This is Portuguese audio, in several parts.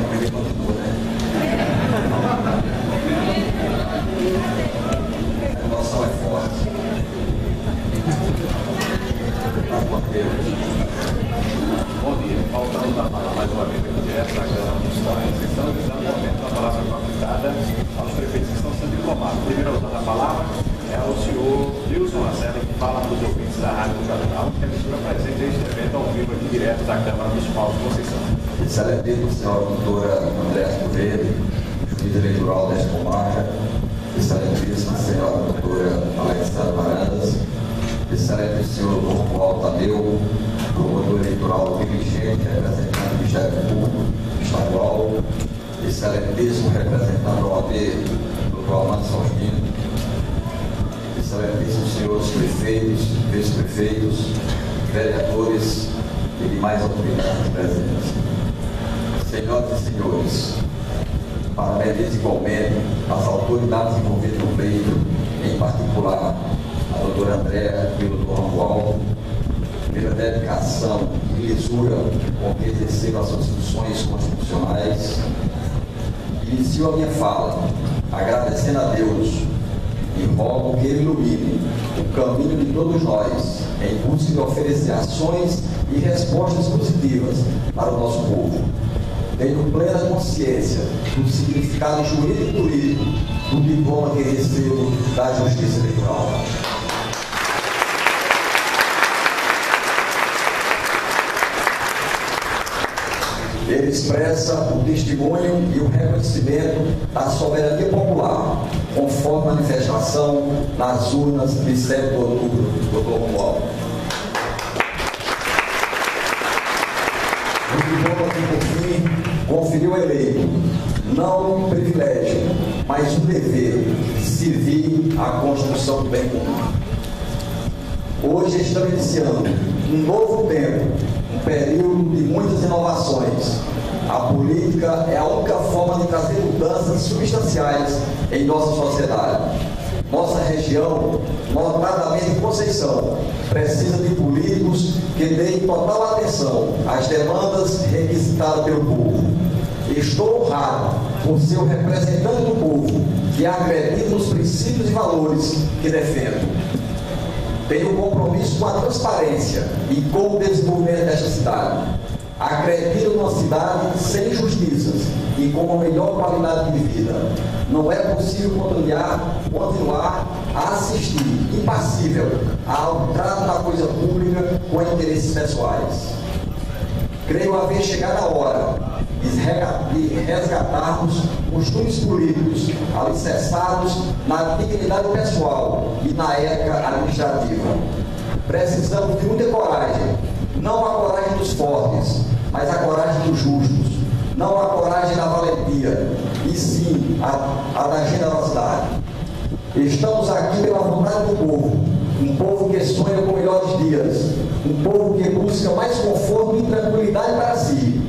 mas ele continua, né? A emoção é forte. Bom dia. Voltando a falar mais uma vez aqui direto da Câmara Municipal de Sessão, dando momento da palavra convidada aos prefeitos que estão sendo diplomados. Primeiro a usar a palavra é o senhor Wilson Marcelo, que fala para os ouvintes da Rádio do Jornal, que é a senhora presente neste evento ao vivo aqui direto da Câmara Municipal de Conceição. Excelentíssima senhora doutora Andréa Correia, juiz eleitoral desta comarca, excelentíssima senhora doutora Alexandra Varandas, excelentíssimo senhor Romualdo Tadeu, promotor eleitoral dirigente, representante do Ministério Público Estadual, excelentíssimo representante da OAB, doutor Armando Salgino, excelentíssimos senhores prefeitos, vice-prefeitos, vereadores e demais autoridades presentes. Senhoras e senhores, parabenizo igualmente as autoridades envolvidas no pleito, em particular a doutora Andréa e o doutor Romualdo, pela dedicação e lisura com que exerceram as suas funções constitucionais. Inicio a minha fala agradecendo a Deus e rogo que Ele ilumine o caminho de todos nós em busca de oferecer ações e respostas positivas para o nosso povo. Tenho plena consciência do significado jurídico e político do diploma que recebo da Justiça Eleitoral. Ele expressa o testemunho e o reconhecimento da soberania popular, conforme manifestação nas urnas de 7 de outubro, doutor Romualdo. O diploma que, por fim, conferiu ao eleito, não um privilégio, mas um dever, servir à construção do bem comum. Hoje estamos iniciando um novo tempo, um período de muitas inovações. A política é a única forma de trazer mudanças substanciais em nossa sociedade. Nossa região, notadamente Conceição, precisa de políticos que deem total atenção às demandas requisitadas pelo povo. Estou honrado por ser o representante do povo que acredita nos princípios e valores que defendo. Tenho compromisso com a transparência e com o desenvolvimento desta cidade. Acredito numa cidade sem injustiças e com uma melhor qualidade de vida. Não é possível continuar a assistir, impassível, ao trato da coisa pública com interesses pessoais. Creio haver chegado a hora de resgatarmos costumes políticos alicerçados na dignidade pessoal e na ética administrativa. Precisamos de muita coragem, não a coragem dos fortes, mas a coragem dos justos, não a coragem da valentia, e sim a da generosidade. Estamos aqui pela vontade do povo, um povo que sonha com melhores dias, um povo que busca mais conforto e tranquilidade para si.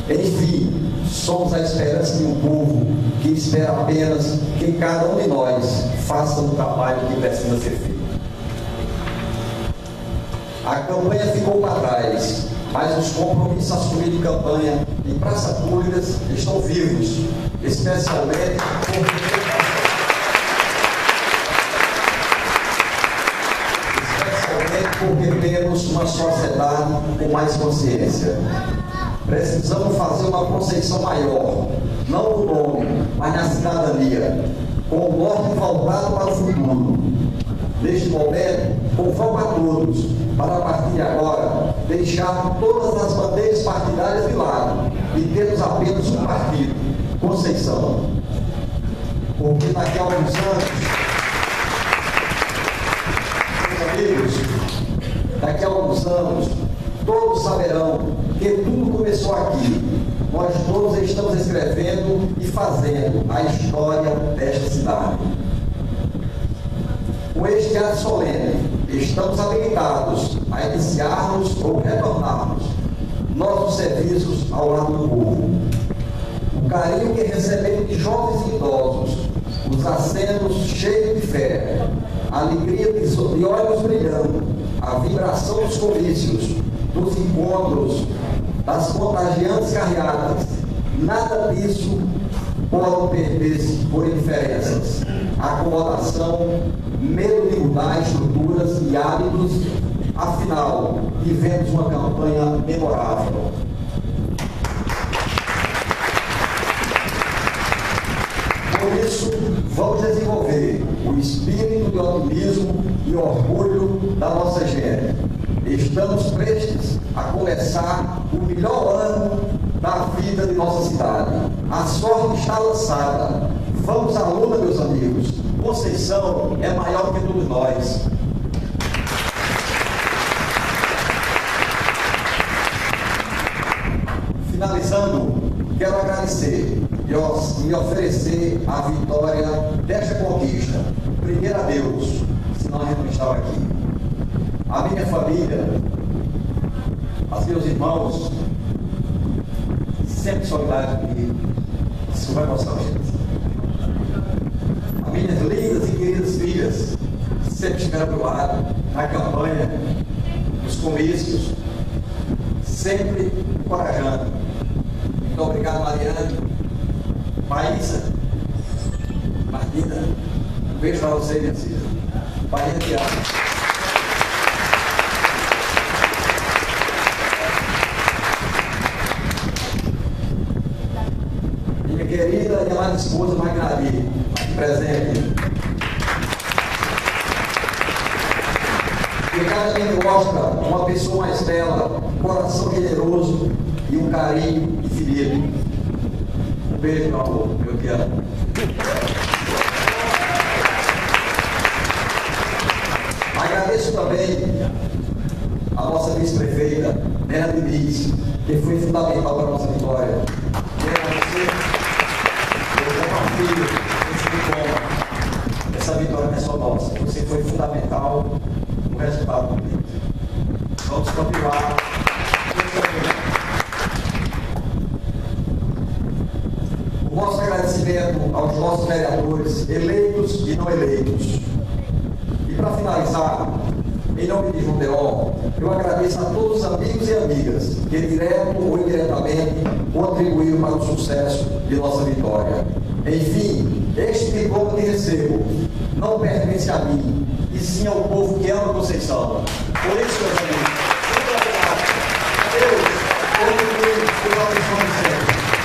Enfim, somos a esperança de um povo que espera apenas que cada um de nós faça o trabalho que precisa ser feito. A campanha ficou para trás, mas os compromissos assumidos de campanha em praças públicas estão vivos, especialmente porque temos uma sociedade com mais consciência. Precisamos fazer uma Conceição maior, não no nome, mas na cidadania, com o norte voltado para o futuro. Neste momento, convoco a todos para, a partir de agora, deixar todas as bandeiras partidárias de lado e termos apenas um partido, Conceição. Porque daqui a alguns anos, meus amigos, daqui a alguns anos, todos saberão que tudo começou aqui. Nós todos estamos escrevendo e fazendo a história desta cidade. Com este ato solene, estamos habilitados a iniciarmos ou retornarmos nossos serviços ao lado do povo. O carinho que recebemos de jovens e idosos, os acentos cheios de fé, a alegria de olhos brilhando, a vibração dos comícios, dos encontros, das contagiantes carreadas Nada disso pode perder-se por indiferenças, acomodação, medo de mudar estruturas e hábitos. Afinal, tivemos uma campanha memorável. Por isso, vamos desenvolver o espírito de otimismo e orgulho da nossa gente. Estamos prestes a começar o melhor ano da vida de nossa cidade. A sorte está lançada. Vamos à luta, meus amigos. Conceição é maior que todos nós. Finalizando, quero agradecer e oferecer a vitória desta conquista. Primeiro a Deus, senão a gente não estava aqui. A minha família, os meus irmãos, sempre solidários comigo. Isso vai mostrar, gente. As minhas lindas e queridas filhas, sempre estiveram do lado, na campanha, nos comícios, sempre encorajando. Muito obrigado, Mariane, Maísa, Martina. Um beijo para você, minha filha. Bahia de Aço. Minha querida e amada esposa, Magnari, aqui presente. Que cada dia mostra uma pessoa mais bela, um coração generoso e um carinho infinito. Um beijo, meu amor, eu te amo. Agradeço também a nossa vice-prefeita, Nena Diniz, que foi fundamental para a nossa vitória. Eu compartilho esse diploma. Essa vitória não é só nossa. Você foi fundamental no resultado do pleito. Vamos continuar. O nosso agradecimento aos nossos vereadores, eleitos e não eleitos. E para finalizar, em nome de João Deon, eu agradeço a todos os amigos e amigas que, direto ou indiretamente, contribuíram para o sucesso de nossa vitória. Enfim, este diploma que recebo não pertence a mim, e sim ao povo que ama Conceição. Por isso, meus amigos, muito obrigado. Deus, continue com a missão de sempre.